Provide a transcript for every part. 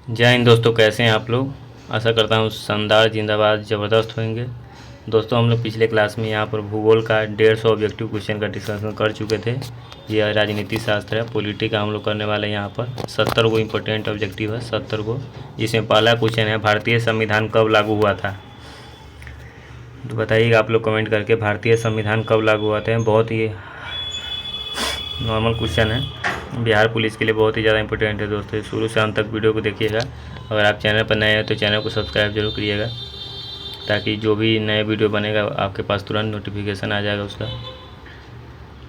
जय हिंद दोस्तों, कैसे हैं आप लोग। आशा करता हूँ शानदार जिंदाबाद ज़बरदस्त होंगे। दोस्तों, हम लोग पिछले क्लास में यहाँ पर भूगोल का 150 ऑब्जेक्टिव क्वेश्चन का डिस्कशन कर चुके थे। यह राजनीति शास्त्र है, पॉलिटी का हम लोग करने वाले हैं। यहाँ पर 70 को इम्पोर्टेंट ऑब्जेक्टिव है, 70 को। इसमें पहला क्वेश्चन है, भारतीय संविधान कब लागू हुआ था। तो बताइएगा आप लोग कमेंट करके, भारतीय संविधान कब लागू हुआ था। बहुत ही नॉर्मल क्वेश्चन है, बिहार पुलिस के लिए बहुत ही ज़्यादा इंपॉर्टेंट है दोस्तों। शुरू से अंत तक वीडियो को देखिएगा। अगर आप चैनल पर नए हैं तो चैनल को सब्सक्राइब जरूर करिएगा, ताकि जो भी नए वीडियो बनेगा आपके पास तुरंत नोटिफिकेशन आ जाएगा उसका।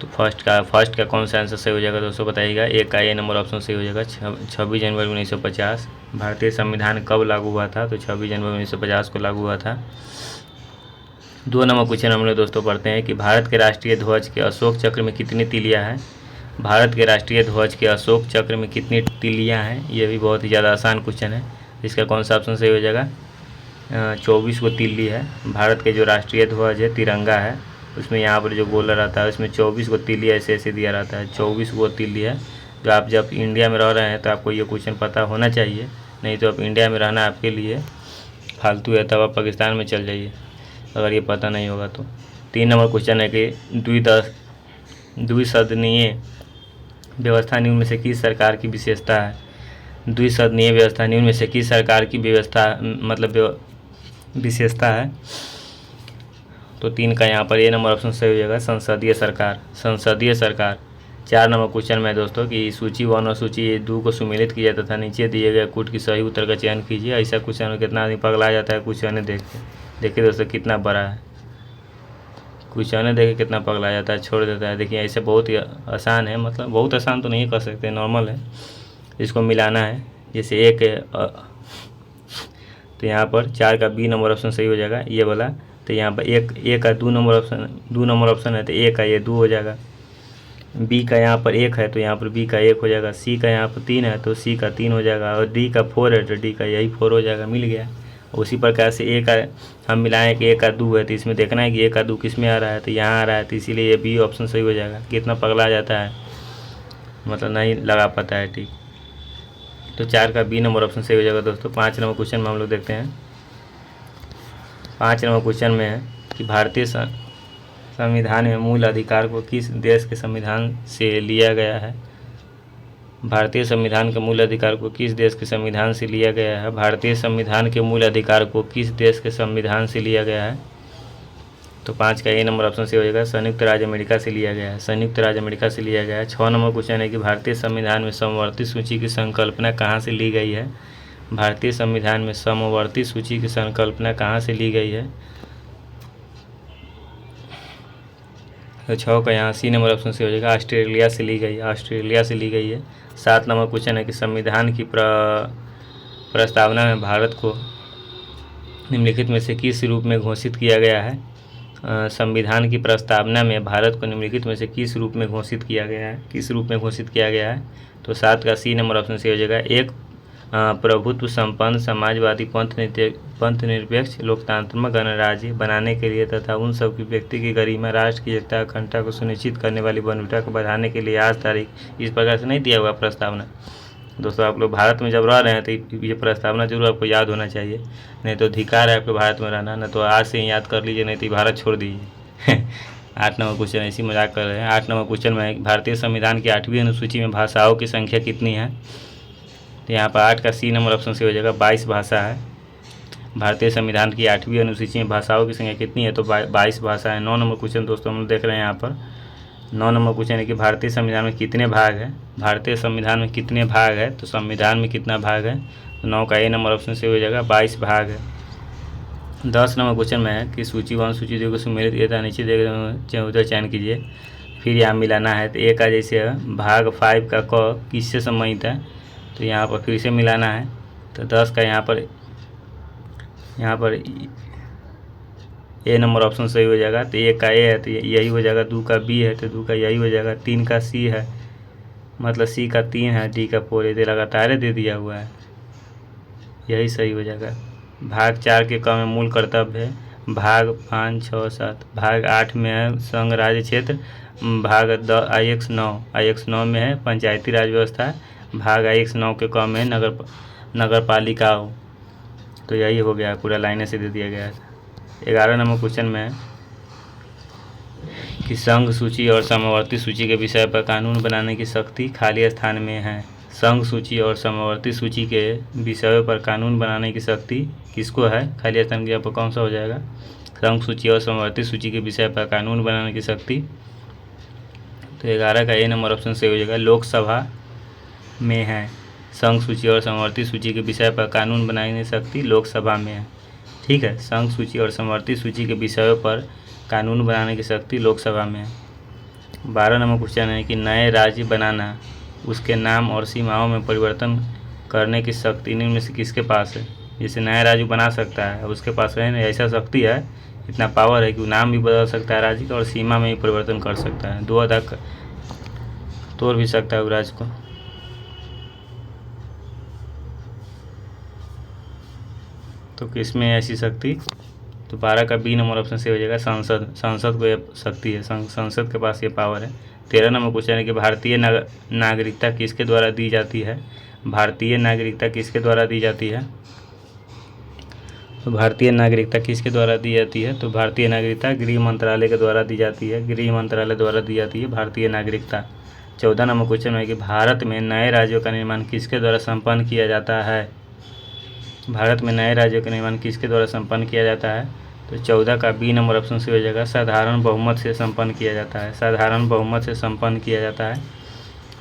तो फर्स्ट का कौन सा आंसर सही हो जाएगा दोस्तों, बताइएगा। एक का ए नंबर ऑप्शन सही हो जाएगा। 26 जनवरी 1950 भारतीय संविधान कब लागू हुआ था। तो 26 जनवरी 1950 को लागू हुआ था। 2 नंबर क्वेश्चन हम लोग दोस्तों पढ़ते हैं कि भारत के राष्ट्रीय ध्वज के अशोक चक्र में कितनी तिलियाँ हैं। भारत के राष्ट्रीय ध्वज के अशोक चक्र में कितनी तिलियाँ हैं। ये भी बहुत ही ज़्यादा आसान क्वेश्चन है। इसका कौन सा ऑप्शन सही हो जाएगा। 24 को तिल्ली है। भारत के जो राष्ट्रीय ध्वज है, तिरंगा है, उसमें यहाँ पर जो गोला रहता है उसमें 24 को तिल्ली ऐसे ऐसे दिया रहता है। 24 को तिल्ली है। जो आप जब इंडिया में रह रहे हैं तो आपको ये क्वेश्चन पता होना चाहिए, नहीं तो आप इंडिया में रहना आपके लिए फालतू है, तब आप पाकिस्तान में चल जाइए अगर ये पता नहीं होगा तो। 3 नंबर क्वेश्चन है कि द्विसदनीय व्यवस्था निम्न में से किस सरकार की विशेषता है। द्विसदनीय व्यवस्था निम्न में से किस सरकार की व्यवस्था मतलब विशेषता है। तो 3 का यहाँ पर ए नंबर ऑप्शन सही हो जाएगा, संसदीय सरकार। संसदीय सरकार। 4 नंबर क्वेश्चन में दोस्तों कि सूची 1 और सूची 2 को सुमेलित किया तथा नीचे दिए गए कूट की सही उत्तर का चयन कीजिए। ऐसा क्वेश्चन में कितना आदमी पगला जाता है क्वेश्चन देख के। देखिए दोस्तों कितना बड़ा है क्वेश्चन, देख के कितना पगला जाता है, छोड़ देता है। देखिए ऐसे बहुत ही आसान है, मतलब बहुत आसान तो नहीं कर सकते, नॉर्मल है। इसको मिलाना है, जैसे एक तो यहाँ पर 4 का बी नंबर ऑप्शन सही हो जाएगा, ये वाला। तो यहाँ पर एक का 2 नंबर ऑप्शन है, तो ए का ये 2 हो जाएगा। बी का यहाँ पर 1 है तो यहाँ पर बी का 1 हो जाएगा। सी का यहाँ पर 3 है तो सी का 3 हो जाएगा। और डी का 4 है तो डी का यही 4 हो जाएगा। मिल गया। उसी प्रकार से ए का हम मिलाएं कि ए का 2 है, तो इसमें देखना है कि ए का 2 किस में आ रहा है, तो यहाँ आ रहा है, तो इसीलिए ये बी ऑप्शन सही हो जाएगा। कितना पगला जाता है, मतलब नहीं लगा पाता है। ठीक, तो 4 का बी नंबर ऑप्शन सही हो जाएगा दोस्तों। 5 नंबर क्वेश्चन में हम लोग देखते हैं। 5 नंबर क्वेश्चन में है कि भारतीय संविधान में मूल अधिकार को किस देश के संविधान से लिया गया है। भारतीय संविधान के मूल अधिकार को किस देश के संविधान से लिया गया है। भारतीय संविधान के मूल अधिकार को किस देश के संविधान से लिया गया है। तो 5 का ए नंबर ऑप्शन से हो जाएगा, संयुक्त राज्य अमेरिका से लिया गया है। संयुक्त राज्य अमेरिका से लिया गया है। 6 नंबर क्वेश्चन है कि भारतीय संविधान में समवर्ती सूची की संकल्पना कहाँ से ली गई है। भारतीय संविधान में समवर्ती सूची की संकल्पना कहाँ से ली गई है। तो 6 का यहाँ सी नंबर ऑप्शन से हो जाएगा, ऑस्ट्रेलिया से ली गई है। ऑस्ट्रेलिया से ली गई है। 7 नंबर क्वेश्चन है कि संविधान की प्रस्तावना में भारत को निम्नलिखित में से किस रूप में घोषित किया गया है। संविधान की प्रस्तावना में भारत को निम्नलिखित में से किस रूप में घोषित किया गया है, किस रूप में घोषित किया गया है। तो 7 का सी नंबर ऑप्शन से हो जाएगा, एक प्रभुत्व संपन्न समाजवादी पंथ निरपेक्ष लोकतांत्रिक गणराज्य बनाने के लिए तथा उन सब की व्यक्ति की गरिमा, राष्ट्र की एकता, अखंडता को सुनिश्चित करने वाली बंधुता को बढ़ाने के लिए आज तारीख। इस प्रकार से नहीं दिया हुआ प्रस्तावना दोस्तों। आप लोग भारत में जब रह रहे हैं तो ये प्रस्तावना जरूर आपको याद होना चाहिए, नहीं तो अधिकार है आपको भारत में रहना, ना तो आज से ही याद कर लीजिए, नहीं तो भारत छोड़ दीजिए। 8 नंबर क्वेश्चन, ऐसी मजाक कर रहे हैं। 8 नंबर क्वेश्चन में भारतीय संविधान की 8वीं अनुसूची में भाषाओं की संख्या कितनी है। तो यहाँ पर 8 का सी नंबर ऑप्शन से हो जाएगा, 22 भाषा है। भारतीय संविधान की 8वीं अनुसूची में भाषाओं की संख्या कितनी है, तो 22 भाषा है। 9 नंबर क्वेश्चन दोस्तों हम लोग देख रहे हैं यहाँ पर। 9 नंबर क्वेश्चन है कि भारतीय संविधान में कितने भाग है। भारतीय संविधान में कितने भाग है, तो संविधान में कितना भाग है। तो 9 का ए नंबर ऑप्शन से हो जाएगा, 22 भाग है। 10 नंबर क्वेश्चन में है कि सूची 1 सूची 2 को सुमेलित किया, नीचे उधर चयन कीजिए, फिर यहाँ मिलाना है। तो ए का जैसे भाग 5 का क किससे संबंधित है, तो यहाँ पर फिर से मिलाना है। तो 10 का यहाँ पर ए नंबर ऑप्शन सही हो जाएगा। तो 1 का ए है तो यही हो जाएगा, 2 का बी है तो 2 का यही हो जाएगा, 3 का सी है मतलब सी का 3 है, डी का 4 है, लगातार दे दिया हुआ है, यही सही हो जाएगा। भाग 4 के क में मूल कर्तव्य है। भाग 5, 6, 7। भाग 8 में है संघ राज्य क्षेत्र। भाग IX 9 में है पंचायती राज व्यवस्था। भाग IX 9 के क में नगर पालिका हो। तो यही हो गया, पूरा लाइन से दे दिया गया है। 11 नंबर क्वेश्चन में कि संघ सूची और समवर्ती सूची के विषय पर कानून बनाने की शक्ति खाली स्थान में है। संघ सूची और समवर्ती सूची के विषयों पर कानून बनाने की शक्ति किसको है? खाली स्थान की जगह पर कौन सा हो जाएगा? संघ सूची और समवर्ती सूची के विषय पर कानून बनाने की शक्ति। तो 11 का ए नंबर ऑप्शन से हो जाएगा, लोकसभा में है। संघ सूची और समवर्ती सूची के विषय पर कानून बनाने की शक्ति लोकसभा में है। ठीक है, संघ सूची और समवर्ती सूची के विषयों पर कानून बनाने की शक्ति लोकसभा में है। 12 नंबर क्वेश्चन है कि नए राज्य बनाना, उसके नाम और सीमाओं में परिवर्तन करने की शक्ति निम्न में से किसके पास है? जैसे नया राज्य बना सकता है, उसके पास है ना ऐसा शक्ति है, इतना पावर है कि वो नाम भी बदल सकता है राज्य का और सीमा में भी परिवर्तन कर सकता है, 2 तक तोड़ भी सकता है वो राज्य को। तो किसमें ऐसी शक्ति? तो 12 का बी नंबर ऑप्शन से हो जाएगा, संसद को ये शक्ति है, संसद के पास ये पावर है। 13 नंबर क्वेश्चन है कि भारतीय नागरिकता किसके द्वारा दी जाती है? भारतीय नागरिकता किसके द्वारा दी जाती है? तो भारतीय नागरिकता किसके द्वारा दी जाती है? तो भारतीय नागरिकता गृह मंत्रालय के द्वारा दी जाती है, गृह मंत्रालय द्वारा दी जाती है भारतीय नागरिकता। 14 नंबर क्वेश्चन है कि भारत में नए राज्यों का निर्माण किसके द्वारा संपन्न किया जाता है? भारत में नए राज्यों का निर्माण किसके द्वारा संपन्न किया जाता है? तो 14 का बी नंबर ऑप्शन से हो जाएगा, साधारण बहुमत से संपन्न किया जाता है, साधारण बहुमत से संपन्न किया जाता है।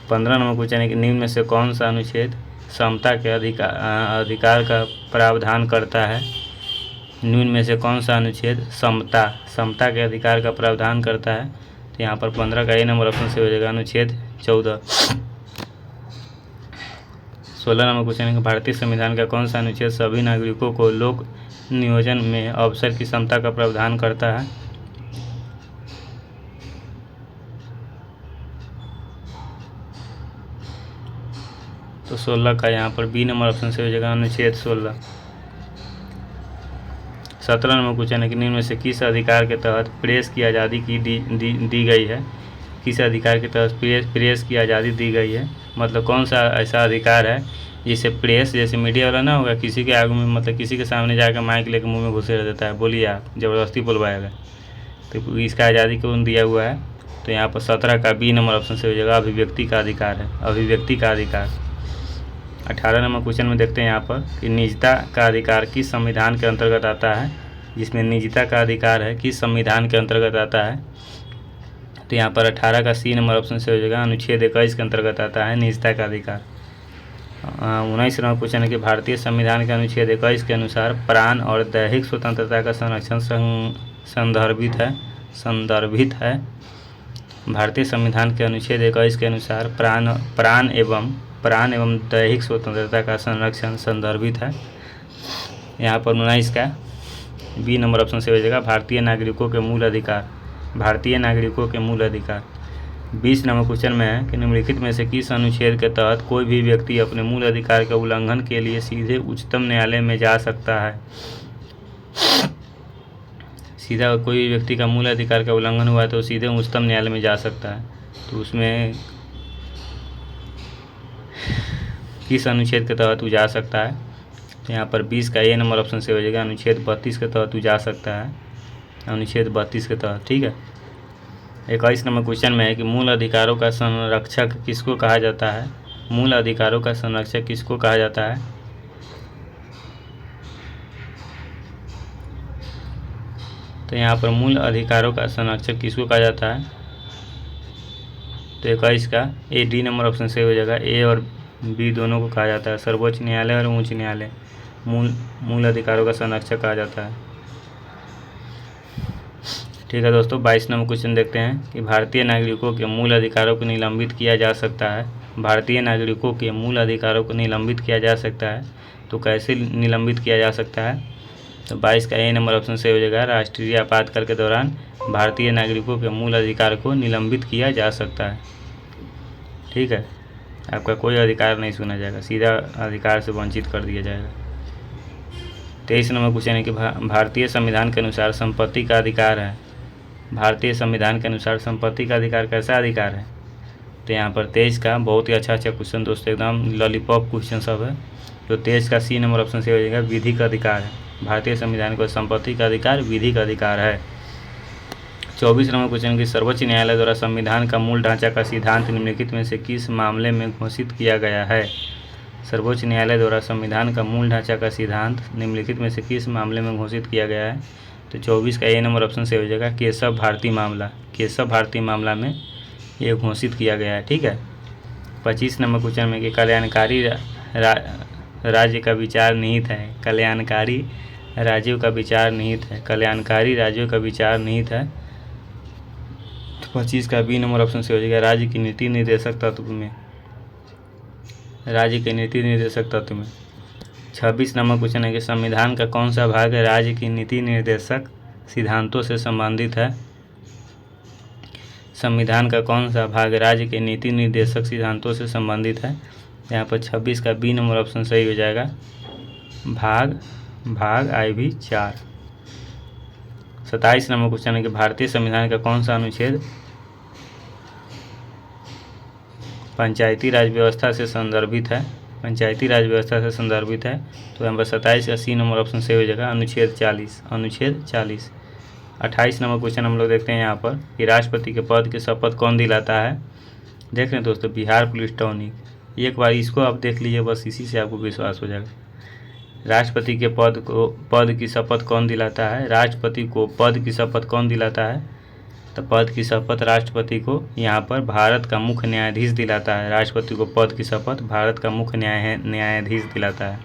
15 नंबर क्वेश्चन है कि निम्न में से कौन सा अनुच्छेद समता के अधिकार का प्रावधान करता है? निम्न में से कौन सा अनुच्छेद समता के अधिकार का प्रावधान करता है? तो यहाँ पर 15 का ए नंबर ऑप्शन से हो जाएगा, अनुच्छेद 14। 16 नंबर क्वेश्चन है कि भारतीय संविधान का कौन सा अनुच्छेद सभी नागरिकों को लोक नियोजन में अवसर की क्षमता का प्रावधान करता है? तो 16 का यहाँ पर बी नंबर ऑप्शन से हो जाएगा, अनुच्छेद 16। 17 नंबर क्वेश्चन है कि निम्न में से किस अधिकार के तहत प्रेस की आज़ादी की दी गई है? किस अधिकार के तहत प्रेस की आज़ादी दी गई है? मतलब कौन सा ऐसा अधिकार है जिसे प्रेस, जैसे मीडिया वाला ना होगा, किसी के आगे में मतलब किसी के सामने जाकर माइक लेकर मुंह में घुसे रह देता है, बोलिए आप, ज़बरदस्ती बुलवाएगा, तो इसका आज़ादी कौन दिया हुआ है? तो यहाँ पर 17 का बी नंबर ऑप्शन से हो जाएगा, अभिव्यक्ति का अधिकार है, अभिव्यक्ति का अधिकार। 18 नंबर क्वेश्चन में देखते हैं यहाँ पर कि निजता का अधिकार किस संविधान के अंतर्गत आता है? जिसमें निजता का अधिकार है किस संविधान के अंतर्गत आता है? तो यहाँ पर 18 का सी नंबर ऑप्शन से हो जाएगा, अनुच्छेद 21 के अंतर्गत आता है निजता का अधिकार। 19 नंबर क्वेश्चन है कि भारतीय संविधान के अनुच्छेद 21 के अनुसार प्राण और दैहिक स्वतंत्रता का संरक्षण संदर्भित है। भारतीय संविधान के अनुच्छेद 21 के अनुसार प्राण एवं दैहिक स्वतंत्रता का संरक्षण संदर्भित है। यहाँ पर 19 का बी नंबर ऑप्शन से हो जाएगा, भारतीय नागरिकों के मूल अधिकार, भारतीय नागरिकों के मूल अधिकार। 20 नंबर क्वेश्चन में है कि निम्नलिखित में से किस अनुच्छेद के तहत कोई भी व्यक्ति अपने मूल अधिकार के उल्लंघन के लिए सीधे उच्चतम न्यायालय में जा सकता है? सीधा कोई भी व्यक्ति का मूल अधिकार का उल्लंघन हुआ है तो सीधे उच्चतम न्यायालय में जा सकता है। तो उसमें किस अनुच्छेद के तहत वो जा सकता है? तो यहाँ पर 20 का ए नंबर ऑप्शन से हो जाएगा, अनुच्छेद 32 के तहत वो जा सकता है, अनुच्छेद 32 के तहत। ठीक है। 21 नंबर क्वेश्चन में है कि मूल अधिकारों का संरक्षक किसको कहा जाता है? मूल अधिकारों का संरक्षक किसको कहा जाता है? तो यहाँ पर मूल अधिकारों का संरक्षक किसको कहा जाता है? तो 21 का ए डी नंबर ऑप्शन से हो जाएगा, ए और बी दोनों को कहा जाता है, सर्वोच्च न्यायालय और उच्च न्यायालय मूल अधिकारों का संरक्षक कहा जाता है। ठीक है दोस्तों, 22 नंबर क्वेश्चन देखते हैं कि भारतीय नागरिकों के मूल अधिकारों को निलंबित किया जा सकता है। भारतीय नागरिकों के मूल अधिकारों को निलंबित किया जा सकता है, तो कैसे निलंबित किया जा सकता है? तो 22 का ए नंबर ऑप्शन से हो जाएगा, राष्ट्रीय आपातकाल के दौरान भारतीय नागरिकों के मूल अधिकार को निलंबित किया जा सकता है। ठीक है, आपका कोई अधिकार नहीं सुना जाएगा, सीधा अधिकार से वंचित कर दिया जाएगा। 23 नंबर क्वेश्चन है कि भारतीय संविधान के अनुसार संपत्ति का अधिकार है। भारतीय संविधान के अनुसार संपत्ति का अधिकार कैसा अधिकार है? तो यहाँ पर 23 का बहुत ही अच्छा क्वेश्चन दोस्तों, एकदम लॉलीपॉप क्वेश्चन सब है। तो 23 का सी नंबर ऑप्शन से हो जाएगा विधिक अधिकार है। भारतीय संविधान को संपत्ति का अधिकार विधिक अधिकार है। 24 नंबर क्वेश्चन की सर्वोच्च न्यायालय द्वारा संविधान का मूल ढांचा का सिद्धांत निम्नलिखित में से किस मामले में घोषित किया गया है। सर्वोच्च न्यायालय द्वारा संविधान का मूल ढांचा का सिद्धांत निम्नलिखित में से किस मामले में घोषित किया गया है। तो 24 का ए नंबर ऑप्शन से हो जाएगा केशव भारती मामला। केशव भारती मामला में ये घोषित किया गया है। ठीक है। 25 नंबर क्वेश्चन में कि कल्याणकारी राज्य का विचार निहित है। कल्याणकारी राज्यों का विचार निहित है। कल्याणकारी राज्यों का विचार निहित है। तो 25 का बी नंबर ऑप्शन से हो जाएगा राज्य की नीति निर्देशक तत्व में। राज्य के नीति निर्देशक तत्व में। 26 नंबर क्वेश्चन है कि संविधान का कौन सा भाग राज्य की नीति निर्देशक सिद्धांतों से संबंधित है। संविधान का कौन सा भाग राज्य के नीति निर्देशक सिद्धांतों से संबंधित है। यहाँ पर 26 का बी नंबर ऑप्शन सही हो जाएगा भाग IV 4। 27 नंबर क्वेश्चन है कि भारतीय संविधान का कौन सा अनुच्छेद पंचायती राज व्यवस्था से संदर्भित है। पंचायती राज व्यवस्था से संदर्भित है। तो यहाँ पर 27 का सी नंबर ऑप्शन सही हो जाएगा अनुच्छेद 40। अनुच्छेद 40। 28 नंबर क्वेश्चन हम लोग देखते हैं यहाँ पर कि राष्ट्रपति के पद की शपथ कौन दिलाता है। देख रहे हैं दोस्तों, बिहार पुलिस टॉनिक। एक बार इसको आप देख लीजिए, बस इसी से आपको विश्वास हो जाएगा। राष्ट्रपति के पद की शपथ कौन दिलाता है। राष्ट्रपति को पद की शपथ कौन दिलाता है। तो पद की शपथ राष्ट्रपति को यहाँ पर भारत का मुख्य न्यायाधीश दिलाता है। राष्ट्रपति को पद की शपथ भारत का मुख्य न्यायाधीश दिलाता है।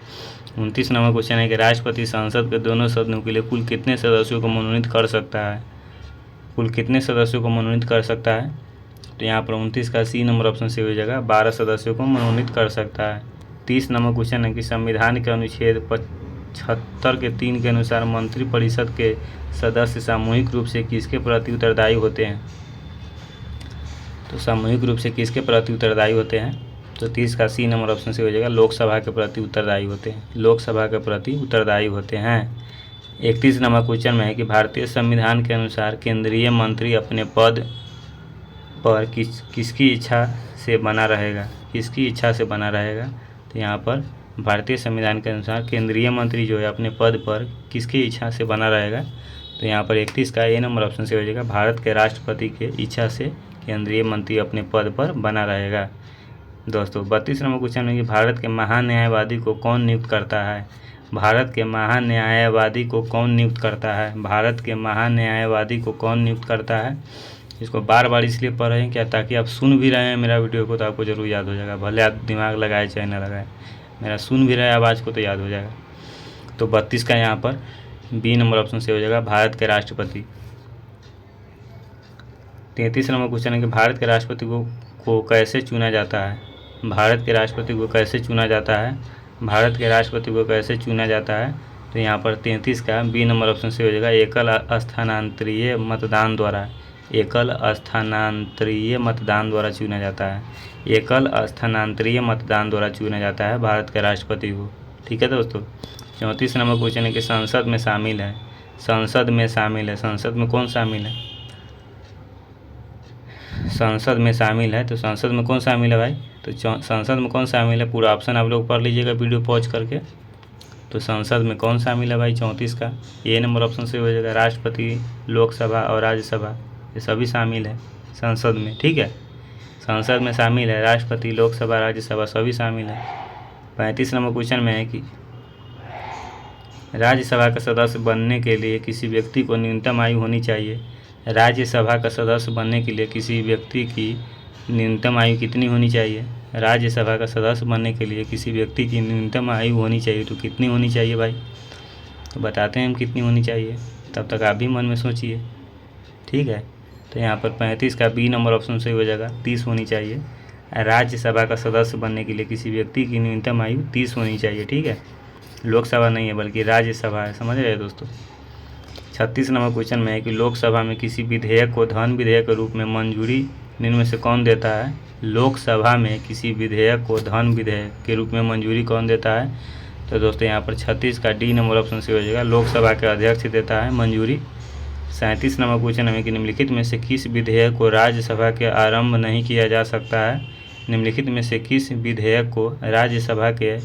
29 नंबर क्वेश्चन है कि राष्ट्रपति संसद के दोनों सदनों के लिए कुल कितने सदस्यों को मनोनीत कर सकता है। कुल कितने सदस्यों को मनोनीत कर सकता है। तो यहाँ पर 29 का सी नंबर ऑप्शन से हो जाएगा 12 सदस्यों को मनोनीत कर सकता है। 30 नंबर क्वेश्चन है कि संविधान के अनुच्छेद 75 के 3 के अनुसार मंत्रिपरिषद के सदस्य सामूहिक रूप से किसके प्रति उत्तरदायी होते हैं। तो सामूहिक रूप से किसके प्रति उत्तरदायी होते हैं। तो 30 का सी नंबर ऑप्शन से हो जाएगा लोकसभा के प्रति उत्तरदायी होते हैं। लोकसभा के प्रति उत्तरदायी होते हैं। 31 नंबर क्वेश्चन में है कि भारतीय संविधान के अनुसार केंद्रीय मंत्री अपने पद पर किसकी इच्छा से बना रहेगा। किसकी इच्छा से बना रहेगा। तो यहाँ पर भारतीय संविधान के अनुसार केंद्रीय मंत्री जो है अपने पद पर किसकी इच्छा से बना रहेगा। तो यहाँ पर 31 का ए नंबर ऑप्शन से हो जाएगा भारत के राष्ट्रपति के इच्छा से केंद्रीय मंत्री अपने पद पर बना रहेगा। दोस्तों 32 नंबर क्वेश्चन है कि भारत के महान्यायवादी को कौन नियुक्त करता है। भारत के महान्यायवादी को कौन नियुक्त करता है। भारत के महान्यायवादी को कौन नियुक्त करता है। इसको बार बार इसलिए पढ़ रहे हैं क्या, ताकि आप सुन भी रहे हैं मेरा वीडियो को तो आपको ज़रूर याद हो जाएगा। भले आप दिमाग लगाए चाहे ना लगाए, मेरा सुन भी रहे आवाज़ को तो याद हो जाएगा। तो 32 का यहाँ पर बी नंबर ऑप्शन से हो जाएगा भारत के राष्ट्रपति। 33 नंबर क्वेश्चन है कि भारत के राष्ट्रपति को कैसे चुना जाता है। भारत के राष्ट्रपति को कैसे चुना जाता है। भारत के राष्ट्रपति को कैसे चुना जाता है। तो यहाँ पर 33 का बी नंबर ऑप्शन से हो जाएगा एकल स्थानांतरीय मतदान द्वारा। एकल स्थानांतरीय मतदान द्वारा चुना जाता है। एकल स्थानांतरीय मतदान द्वारा चुना जाता है भारत के राष्ट्रपति को। ठीक है दोस्तों। 34 नंबर क्वेश्चन है कि संसद में शामिल है। संसद में शामिल है। संसद में कौन शामिल है। संसद में शामिल है। तो संसद में कौन शामिल है भाई। तो संसद में कौन शामिल है, पूरा ऑप्शन आप लोग पढ़ लीजिएगा वीडियो पॉज करके। तो संसद में कौन शामिल है भाई। 34 का ए नंबर ऑप्शन से हो जाएगा राष्ट्रपति, लोकसभा और राज्यसभा, ये सभी शामिल है संसद में। ठीक है। संसद में शामिल है राष्ट्रपति, लोकसभा, राज्यसभा सभी शामिल है। 35 नंबर क्वेश्चन में है कि राज्यसभा का सदस्य बनने के लिए किसी व्यक्ति को न्यूनतम आयु होनी चाहिए। राज्यसभा का सदस्य बनने के लिए किसी व्यक्ति की न्यूनतम आयु कितनी होनी चाहिए। राज्यसभा का सदस्य बनने के लिए किसी व्यक्ति की न्यूनतम आयु होनी चाहिए। तो कितनी होनी चाहिए भाई, तो बताते हैं हम कितनी होनी चाहिए, तब तक आप भी मन में सोचिए। ठीक है। तो यहाँ पर 35 का बी नंबर ऑप्शन से हो जाएगा 30 होनी चाहिए। राज्यसभा का सदस्य बनने के लिए किसी व्यक्ति की न्यूनतम आयु 30 होनी चाहिए। ठीक है। लोकसभा नहीं है बल्कि राज्यसभा है, समझ रहे दोस्तों। 36 नंबर क्वेश्चन में है कि लोकसभा में किसी विधेयक को धन विधेयक के रूप में मंजूरी निम्न में से कौन देता है। लोकसभा में किसी विधेयक को धन विधेयक के रूप में मंजूरी कौन देता है। तो दोस्तों यहाँ पर 36 का डी नंबर ऑप्शन से हो जाएगा लोकसभा के अध्यक्ष देता है मंजूरी। 37 नंबर क्वेश्चन है कि निम्नलिखित में से किस विधेयक को राज्यसभा के आरंभ नहीं किया जा सकता है। निम्नलिखित में से किस विधेयक को राज्यसभा के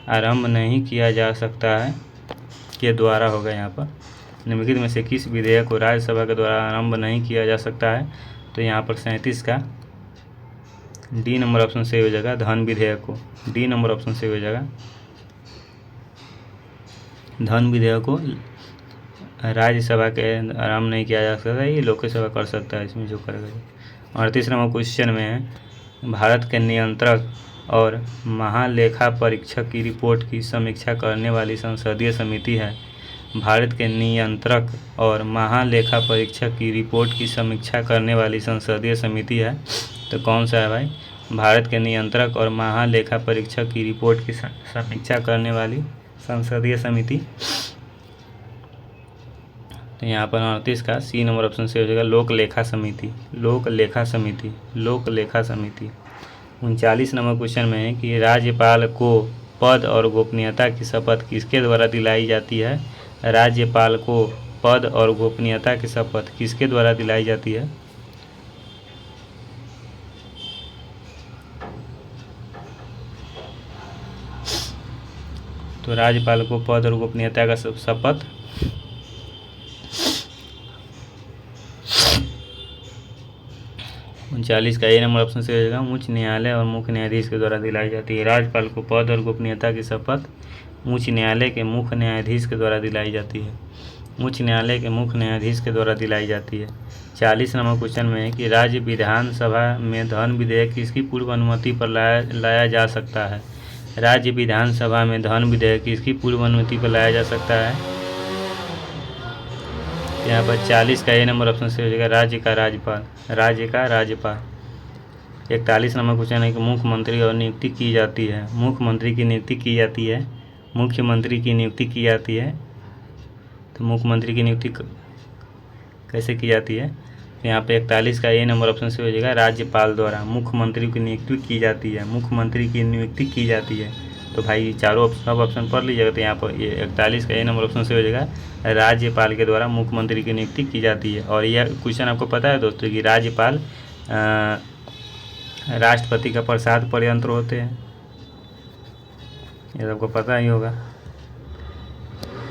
आरंभ नहीं किया जा सकता है के द्वारा होगा यहाँ पर। निम्नलिखित में से किस विधेयक को राज्यसभा के द्वारा आरंभ नहीं किया जा सकता है? तो यहाँ पर 37 का डी नंबर ऑप्शन सही हो जाएगा, धन विधेयक को। डी नंबर ऑप्शन सही हो जाएगा, धन विधेयक को राज्यसभा के आरंभ नहीं किया जा सकता, ये लोकसभा कर सकता है इसमें जो करेगा। 38 नंबर क्वेश्चन में है, भारत के नियंत्रक और महालेखा परीक्षक की रिपोर्ट की समीक्षा करने वाली संसदीय समिति है। भारत के नियंत्रक और महालेखा परीक्षक की रिपोर्ट की समीक्षा करने वाली संसदीय समिति है, तो कौन सा है भाई? भारत के नियंत्रक और महालेखा परीक्षक की रिपोर्ट की समीक्षा करने वाली संसदीय समिति, तो यहाँ पर 38 का सी नंबर ऑप्शन से हो जाएगा, लोक लेखा समिति। लोक लेखा समिति, लोक लेखा समिति। 39 नंबर क्वेश्चन में है कि राज्यपाल को पद और गोपनीयता की शपथ किसके द्वारा दिलाई जाती है? राज्यपाल को पद और गोपनीयता की शपथ किसके द्वारा दिलाई जाती है? तो राज्यपाल को पद और गोपनीयता का शपथ 39 का ए नंबर ऑप्शन से हो जाएगा, उच्च न्यायालय और मुख्य न्यायाधीश के द्वारा दिलाई जाती है। राज्यपाल को पद और गोपनीयता की शपथ उच्च न्यायालय के मुख्य न्यायाधीश के द्वारा दिलाई जाती है। उच्च न्यायालय के मुख्य न्यायाधीश के द्वारा दिलाई जाती है। 40 नंबर क्वेश्चन में है कि राज्य विधानसभा में धन विधेयक किसकी पूर्व अनुमति पर लाया जा सकता है? राज्य विधानसभा में धन विधेयक किसकी पूर्व अनुमति पर लाया जा सकता है? यहाँ पर 40 का ए नंबर ऑप्शन से हो जाएगा, राज्य का राज्यपाल। राज्य का राज्यपाल। 41 नंबर क्वेश्चन है कि मुख्यमंत्री और नियुक्ति की जाती है। मुख्यमंत्री की नियुक्ति की जाती है, मुख्यमंत्री की नियुक्ति की जाती है, तो मुख्यमंत्री की नियुक्ति कैसे की जाती है? तो यहाँ पे 41 का ए नंबर ऑप्शन से हो जाएगा, राज्यपाल द्वारा मुख्यमंत्री की नियुक्ति की जाती है। मुख्यमंत्री की नियुक्ति की जाती है, तो भाई चारों सब ऑप्शन पढ़ लीजिएगा। तो यहाँ पर ये 41 का ए नंबर ऑप्शन से हो जाएगा, राज्यपाल के द्वारा मुख्यमंत्री की नियुक्ति की जाती है। और यह क्वेश्चन आपको पता है दोस्तों कि राज्यपाल राष्ट्रपति का प्रसाद प्रयंत्र होते हैं, ये सबको पता ही होगा।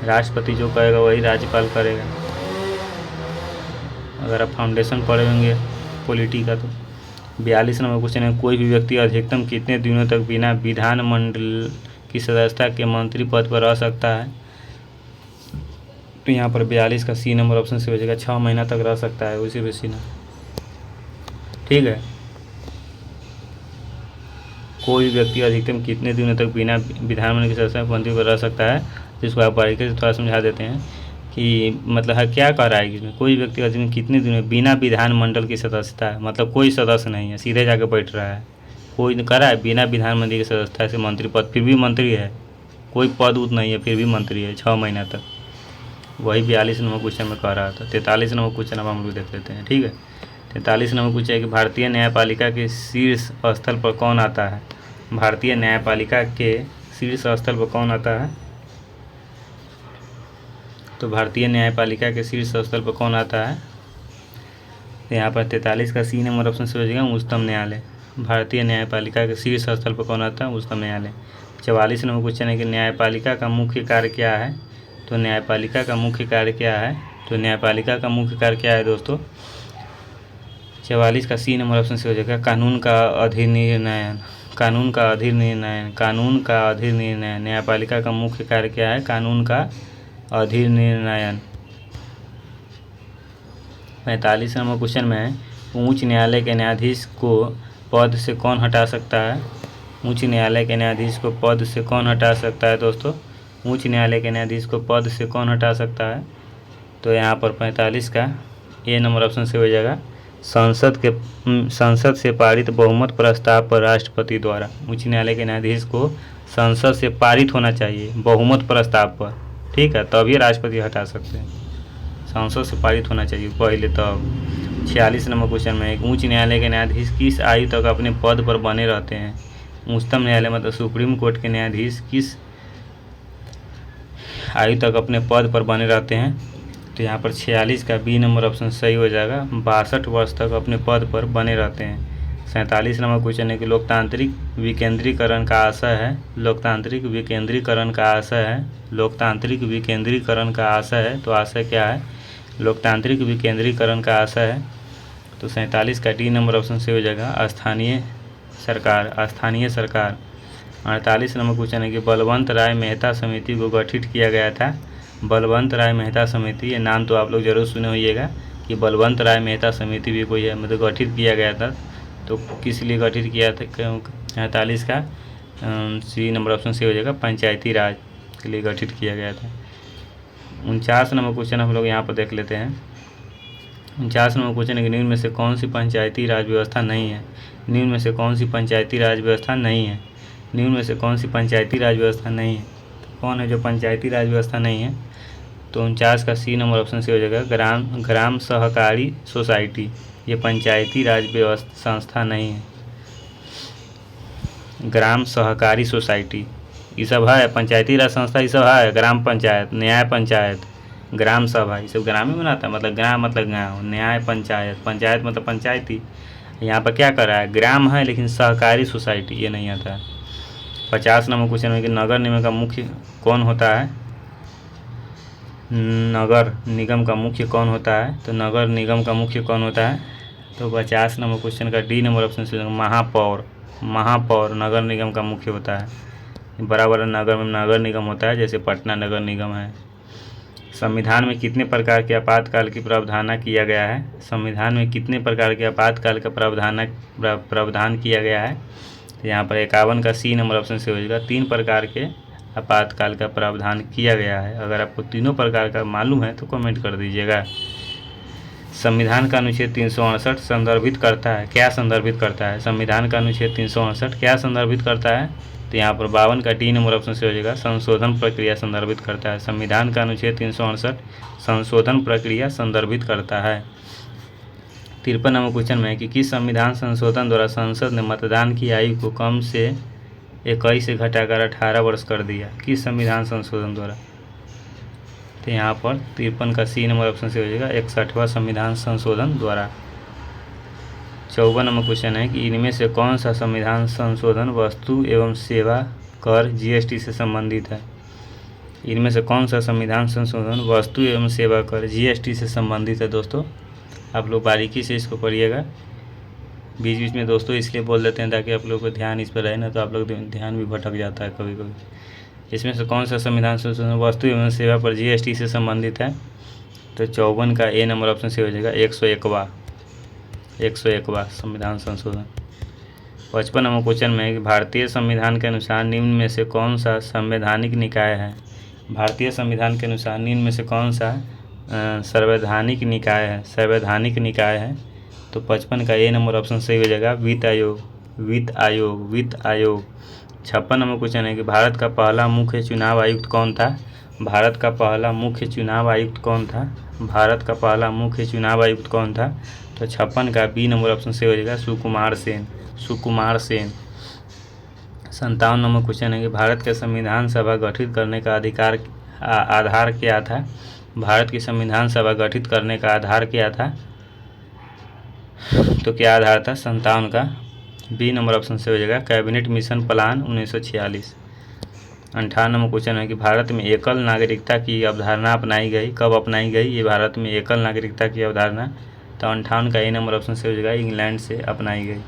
राष्ट्रपति जो करेगा वही राज्यपाल करेगा। अगर आप फाउंडेशन पढ़े होंगे पॉलिटी का, तो 42 नंबर क्वेश्चन है, कोई भी व्यक्ति अधिकतम कितने दिनों तक बिना विधानमंडल की सदस्यता के मंत्री पद पर रह सकता है? तो यहाँ पर 42 का सी नंबर ऑप्शन से हो जाएगा, 6 महीना तक रह सकता है, उसी बेसी ना। ठीक है, कोई व्यक्ति अधिकतम कितने दिनों तक बिना विधानमंडल की सदस्यता के मंत्री पर रह सकता है, जिसको आप बारीकी से थोड़ा समझा देते हैं कि मतलब है क्या कह रहा है इसमें। कोई व्यक्ति अधिकतम कितने दिनों बिना विधानमंडल की सदस्यता है, मतलब कोई सदस्य नहीं है, सीधे जाके बैठ रहा है। कोई कह रहा है बिना विधानमंडल की सदस्यता से मंत्री पद, फिर भी मंत्री है, कोई पद उत नहीं है, फिर भी मंत्री है 6 महीना तक। वही 42 नंबर क्वेश्चन में कह रहा था। 43 नंबर क्वेश्चन अब हम लोग देख लेते हैं। ठीक है, 43 नंबर पूछा है कि भारतीय न्यायपालिका के शीर्ष स्थल पर कौन आता है? भारतीय न्यायपालिका के शीर्ष स्थल पर कौन आता है? तो भारतीय न्यायपालिका के शीर्ष स्थल पर कौन आता है? तो यहाँ पर 43 का सी नंबर ऑप्शन से हो जाएगा, उच्चतम न्यायालय। भारतीय न्यायपालिका के शीर्ष स्थल पर कौन आता है? उच्चतम न्यायालय। 44 नंबर क्वेश्चन है कि न्यायपालिका का मुख्य कार्य क्या है? तो न्यायपालिका का मुख्य कार्य क्या है? तो न्यायपालिका का मुख्य कार्य क्या है दोस्तों? 44 का सी नंबर ऑप्शन से हो जाएगा, कानून का अधिनिर्णयन। कानून का अधिनिर्णयन, कानून का अधिनिर्णयन। न्यायपालिका का मुख्य कार्य क्या है? कानून का अधिनिर्णयन। 45 नंबर क्वेश्चन में है, उच्च न्यायालय के न्यायाधीश को पद से कौन हटा सकता है? उच्च न्यायालय के न्यायाधीश को पद से कौन हटा सकता है दोस्तों? उच्च न्यायालय के न्यायाधीश को पद से कौन हटा सकता है? तो यहाँ पर 45 का ए नंबर ऑप्शन से हो जाएगा, संसद से पारित बहुमत प्रस्ताव पर राष्ट्रपति द्वारा। उच्च न्यायालय के न्यायाधीश को संसद से पारित होना चाहिए बहुमत प्रस्ताव पर, ठीक है, तभी राष्ट्रपति हटा सकते हैं। संसद से पारित होना चाहिए पहले तब। 46 नंबर क्वेश्चन में, एक उच्च न्यायालय के न्यायाधीश किस आयु तक अपने पद पर बने रहते हैं? उच्चतम न्यायालय मतलब सुप्रीम कोर्ट के न्यायाधीश किस आयु तक अपने पद पर बने रहते हैं? तो यहाँ पर 46 का बी नंबर ऑप्शन सही हो जाएगा, 62 वर्ष तक अपने पद पर बने रहते हैं। 47 नंबर क्वेश्चन है कि लोकतांत्रिक विकेंद्रीकरण का आशय है, लोकतांत्रिक विकेंद्रीकरण का आशय है, लोकतांत्रिक विकेंद्रीकरण का आशय है, तो आशय क्या है, लोकतांत्रिक विकेंद्रीकरण का आशय है, तो 47 का डी नंबर ऑप्शन से हो जाएगा स्थानीय सरकार, स्थानीय सरकार। 48 नंबर क्वेश्चन है कि बलवंत राय मेहता समिति को गठित किया गया था, बलवंत राय मेहता समिति, ये नाम तो आप लोग जरूर सुने होइएगा कि बलवंत राय मेहता समिति भी कोई है, मतलब गठित किया गया था, तो किस लिए गठित किया था, 48 का सी नंबर ऑप्शन से हो जाएगा पंचायती राज के लिए गठित किया गया था। 49 नंबर क्वेश्चन हम लोग यहाँ पर देख लेते हैं। 49 नंबर क्वेश्चन है कि निम्न में से कौन सी पंचायती राज व्यवस्था नहीं है, निम्न में से कौन सी पंचायती राज व्यवस्था नहीं है, निम्न में से कौन सी पंचायती राज व्यवस्था नहीं है, तो कौन है जो पंचायती राज व्यवस्था नहीं है, तो 49 का सी नंबर ऑप्शन से हो जाएगा ग्राम सहकारी सोसाइटी, ये पंचायती राज व्यवस्था संस्था नहीं है, ग्राम सहकारी सोसाइटी ये सब है, पंचायती राज संस्था ये सब है, ग्राम पंचायत, न्याय पंचायत, ग्राम सभा ये सब ग्राम ही बनाता है, मतलब ग्राम मतलब गाँव, न्याय पंचायत, पंचायत मतलब पंचायती, यहाँ पर क्या कर रहा है, ग्राम है लेकिन सहकारी सोसाइटी ये नहीं आता है। 50 नंबर क्वेश्चन में कि नगर निगम का मुख्य कौन होता है, नगर निगम का मुख्य कौन होता है, तो नगर निगम का मुख्य कौन होता है, तो 50 नंबर क्वेश्चन का डी नंबर ऑप्शन से महापौर, महापौर नगर निगम का मुख्य होता है। बड़ा बड़ा नगर में नगर निगम होता है, जैसे पटना नगर निगम है। संविधान में कितने प्रकार के आपातकाल की प्रावधान किया गया है, संविधान में कितने प्रकार के आपातकाल का प्रावधान किया गया है, तो यहाँ पर 51 का सी नंबर ऑप्शन से हो जाएगा 3 प्रकार के आपातकाल का प्रावधान किया गया है। अगर आपको तीनों प्रकार का मालूम है तो कमेंट कर दीजिएगा। संविधान का अनुच्छेद 368 संदर्भित करता है, क्या संदर्भित करता है, संविधान का अनुच्छेद 368 क्या संदर्भित करता है, तो यहाँ पर 52 का डी नंबर ऑप्शन से हो जाएगा संशोधन प्रक्रिया संदर्भित करता है। संविधान का अनुच्छेद 368 संशोधन प्रक्रिया संदर्भित करता है। 53 नंबर क्वेश्चन में है कि किस संविधान संशोधन द्वारा संसद ने मतदान की आयु को कम से 21 से घटाकर 18 वर्ष कर दिया, किस संविधान संशोधन द्वारा, तो यहाँ पर 53 का सी नंबर ऑप्शन से हो जाएगा 61वां संविधान संशोधन द्वारा। 54 नंबर क्वेश्चन है कि इनमें से कौन सा संविधान संशोधन वस्तु एवं सेवा कर जीएसटी से संबंधित है, इनमें से कौन सा संविधान संशोधन वस्तु एवं सेवा कर जीएसटी से संबंधित है। दोस्तों आप लोग बारीकी से इसको पढ़िएगा, बीच बीच में दोस्तों इसलिए बोल देते हैं ताकि आप लोग को ध्यान इस पर रहे ना, तो आप लोग ध्यान भी भटक जाता है कभी कभी। इसमें से कौन सा संविधान संशोधन वस्तु एवं सेवा पर जीएसटी से संबंधित है, तो 54 का ए नंबर ऑप्शन से हो जाएगा 101वां संविधान संशोधन। 55 नंबर क्वेश्चन में है कि भारतीय संविधान के अनुसार निम्न में से कौन सा संवैधानिक निकाय है, भारतीय संविधान के अनुसार निम्न में से कौन सा संवैधानिक निकाय है, संवैधानिक निकाय है, तो 55 का ए नंबर ऑप्शन सही हो जाएगा वित्त आयोग, वित्त आयोग, वित्त आयोग। 56 नंबर क्वेश्चन है कि भारत का पहला मुख्य चुनाव आयुक्त कौन था, भारत का पहला मुख्य चुनाव आयुक्त कौन था, भारत का पहला मुख्य चुनाव आयुक्त कौन था, तो 56 का बी नंबर ऑप्शन से हो जाएगा सुकुमार सेन, सुकुमार सेन। 57 नंबर क्वेश्चन है कि भारत के संविधान सभा गठित करने का आधार क्या था, भारत की संविधान सभा गठित करने का आधार क्या था, तो क्या आधार था, 57 का बी नंबर ऑप्शन से हो जाएगा cabinet mission plan 1946। 58 number question है कि भारत में एकल नागरिकता की अवधारणा अपनाई गई, कब अपनाई गई, ये भारत में एकल नागरिकता की अवधारणा, तो 58 का ए नंबर ऑप्शन से हो जाएगा इंग्लैंड से अपनाई गई।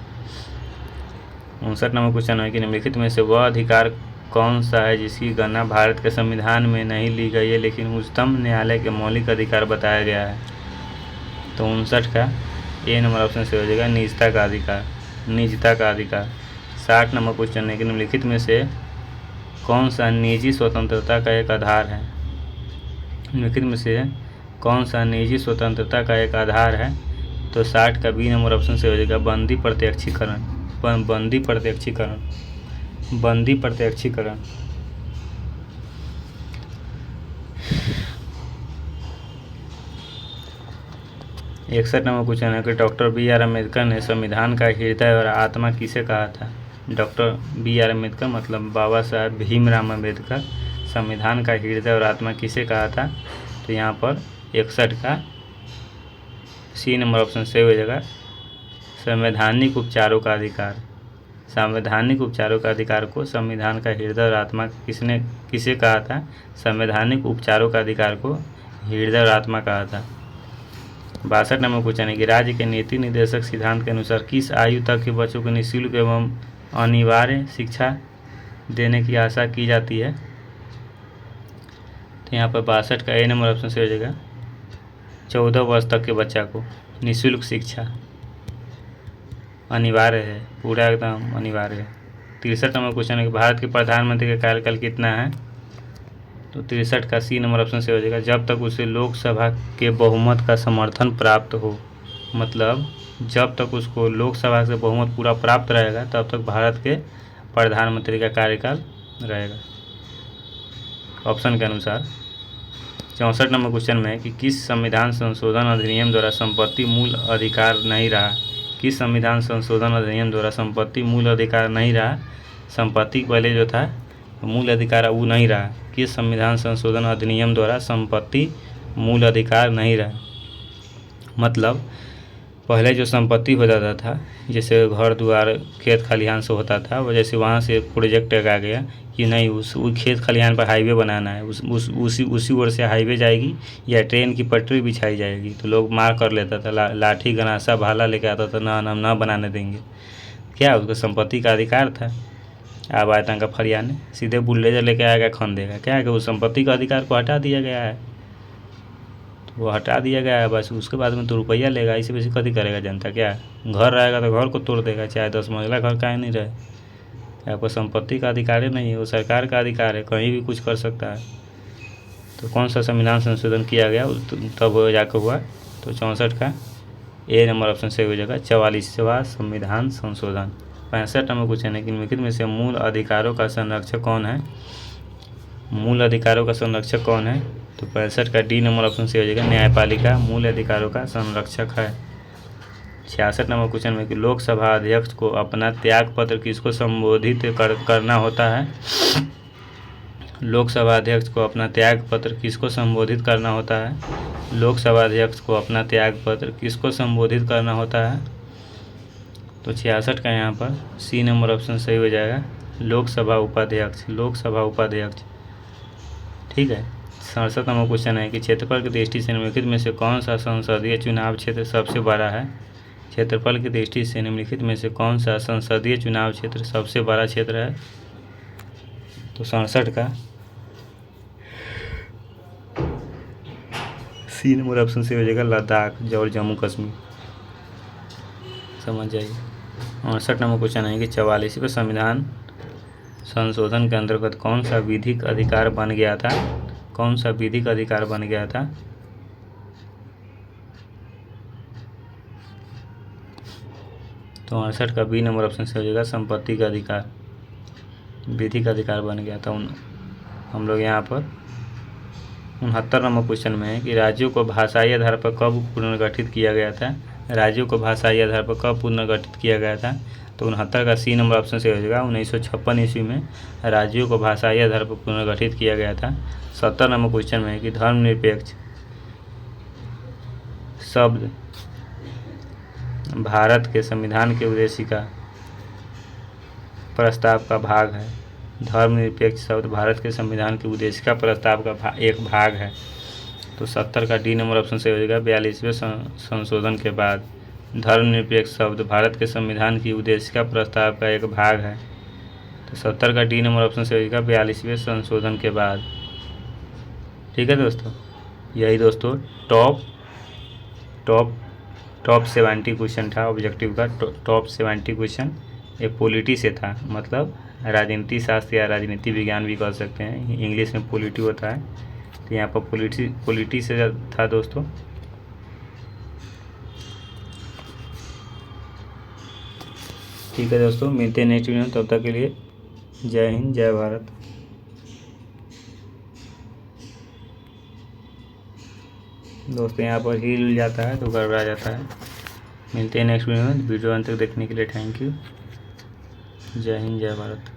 59 नंबर क्वेश्चन है कि निम्नलिखित में से वह अधिकार कौन सा है जिसकी गणना भारत के संविधान में नहीं ली गई है लेकिन उच्चतम न्यायालय के मौलिक अधिकार बताया गया है, तो 59 का ए नंबर ऑप्शन से हो जाएगा निजता का अधिकार, निजता का अधिकार। 60 नंबर क्वेश्चन है कि निम्नलिखित में से कौन सा निजी स्वतंत्रता का एक आधार है, निम्नलिखित में से कौन सा निजी स्वतंत्रता का एक आधार है, तो 60 का बी नंबर ऑप्शन से हो जाएगा बंदी प्रत्यक्षीकरण, बंदी प्रत्यक्षीकरण, बंदी प्रत्यक्षीकरण। 61 नंबर क्वेश्चन है कि डॉक्टर बी.आर. अम्बेडकर ने संविधान का हृदय और आत्मा किसे कहा था, डॉक्टर बी.आर. अम्बेडकर मतलब बाबा साहब भीमराव अम्बेडकर संविधान का हृदय और आत्मा किसे कहा था, तो यहाँ पर 61 का सी नंबर ऑप्शन से हो जाएगा संवैधानिक उपचारों का अधिकार। संवैधानिक उपचारों का अधिकार को संविधान का हृदय और आत्मा किसे कहा था? संवैधानिक उपचारों का अधिकार को हृदय और आत्मा कहा था। 62 नंबर क्वेश्चन है कि राज्य के नीति निर्देशक सिद्धांत के अनुसार किस आयु तक के बच्चों को निःशुल्क एवं अनिवार्य शिक्षा देने की आशा की जाती है? तो यहाँ पर 62 का ए नंबर ऑप्शन से हो जाएगा 14 वर्ष तक के बच्चा को निःशुल्क शिक्षा अनिवार्य है, पूरा एकदम अनिवार्य है। 63 नंबर क्वेश्चन है कि भारत के प्रधानमंत्री का कार्यकाल कितना है? तो 63 का सी नंबर ऑप्शन से हो जाएगा जब तक उसे लोकसभा के बहुमत का समर्थन प्राप्त हो। मतलब जब तक उसको लोकसभा से बहुमत पूरा प्राप्त रहेगा तब तक भारत के प्रधानमंत्री का कार्यकाल रहेगा ऑप्शन के अनुसार। 64 नंबर क्वेश्चन में कि किस संविधान संशोधन अधिनियम द्वारा संपत्ति मूल अधिकार नहीं रहा? किस संविधान संशोधन अधिनियम द्वारा संपत्ति मूल अधिकार नहीं रहा? संपत्ति पहले जो था मूल अधिकार वो नहीं रहा। किस संविधान संशोधन अधिनियम द्वारा संपत्ति मूल अधिकार नहीं रहा? मतलब पहले जो संपत्ति हो जाता था जैसे घर द्वार खेत खलिहान से होता था, वजह से वहाँ से प्रोजेक्ट आ गया कि नहीं उस खेत खलिहान पर हाईवे बनाना है, उसी ओर से हाईवे जाएगी या ट्रेन की पटरी बिछाई जाएगी, तो लोग मार कर लेता था, लाठी गनासा भाला लेके आता था, ना हम ना बनाने देंगे। क्या उसका संपत्ति का अधिकार था? अब आया तंग फरियाने सीधे बुलडोजर लेके आएगा खन देगा। क्या है कि उस संपत्ति का अधिकार को हटा दिया गया है, तो वो हटा दिया गया है बस। उसके बाद में तो रुपया लेगा, इसे वैसे कभी करेगा जनता? क्या घर रहेगा तो घर को तोड़ देगा, चाहे 10 मंजिला घर काहे नहीं रहे। आपको संपत्ति का अधिकार ही नहीं है, वो सरकार का अधिकार है, कहीं भी कुछ कर सकता है। तो कौन सा संविधान संशोधन किया गया तब हो जाकर हुआ? तो 64 का ए नंबर ऑप्शन से हो जाएगा 44वां संविधान संशोधन। 65 नंबर क्वेश्चन है कि निम्नलिखित में से मूल अधिकारों का संरक्षक कौन है? मूल अधिकारों का संरक्षक कौन है? तो 65 का डी नंबर ऑप्शन से हो जाएगा न्यायपालिका मूल अधिकारों का संरक्षक है। 66 नंबर क्वेश्चन में कि लोकसभा अध्यक्ष को अपना त्याग पत्र किसको संबोधित करना होता है? लोकसभा अध्यक्ष को अपना त्याग पत्र किसको संबोधित करना होता है? लोकसभा अध्यक्ष को अपना त्याग पत्र किसको संबोधित करना होता है? तो 66 का यहाँ पर सी नंबर ऑप्शन सही हो जाएगा लोकसभा उपाध्यक्ष। लोकसभा उपाध्यक्ष, ठीक है। 67 नंबर क्वेश्चन है कि क्षेत्रफल की दृष्टि से निम्नलिखित में से कौन सा संसदीय चुनाव क्षेत्र सबसे बड़ा है? क्षेत्रफल की दृष्टि से निम्नलिखित में से कौन सा संसदीय चुनाव क्षेत्र सबसे बड़ा क्षेत्र है? तो 67 का सी नंबर ऑप्शन से हो जाएगा लद्दाख और जम्मू कश्मीर, समझ जाइए। 68 नंबर क्वेश्चन है कि 44वें संविधान संशोधन के अंतर्गत कौन सा विधिक अधिकार बन गया था? कौन सा विधिक अधिकार बन गया था? तो 68 का बी नंबर ऑप्शन से हो जाएगा संपत्ति का अधिकार, विधिक अधिकार बन गया था। हम लोग यहाँ पर 69 नंबर क्वेश्चन में है कि राज्यों को भाषाई आधार पर कब पुनर्गठित किया गया था? राज्यों को भाषाई आधार पर कब पुनर्गठित किया गया था? तो 69 का सी नंबर ऑप्शन से हो जाएगा 1956 ईस्वी में राज्यों को भाषाई आधार पर पुनर्गठित किया गया था। 70 नंबर क्वेश्चन में है कि धर्मनिरपेक्ष शब्द भारत के संविधान के उद्देश्य का प्रस्ताव का भाग है। धर्मनिरपेक्ष शब्द भारत के संविधान के उद्देश्य का प्रस्ताव का एक भाग है। तो 70 का डी नंबर ऑप्शन से हो जाएगा 42वें संशोधन के बाद धर्मनिरपेक्ष शब्द भारत के संविधान की उद्देश्य का प्रस्ताव का एक भाग है। तो 70 का डी नंबर ऑप्शन से हो जाएगा 42वें संशोधन के बाद, ठीक है दोस्तों। यही दोस्तों टॉप 70 क्वेश्चन था ऑब्जेक्टिव का। टॉप 70 क्वेश्चन ये पॉलिटी से था, मतलब राजनीति शास्त्र या राजनीति विज्ञान भी कह सकते हैं, इंग्लिश में पॉलिटी होता है। तो यहाँ पर पॉलिटी से था दोस्तों। ठीक है दोस्तों, मिलते हैं नेक्स्ट वीडियो में, तब तक के लिए जय हिंद जय भारत। दोस्तों यहाँ पर हिल जाता है तो गड़बड़ा जाता है। मिलते हैं नेक्स्ट वीडियो में, वीडियो अंत तक देखने के लिए थैंक यू। जय हिंद जय भारत।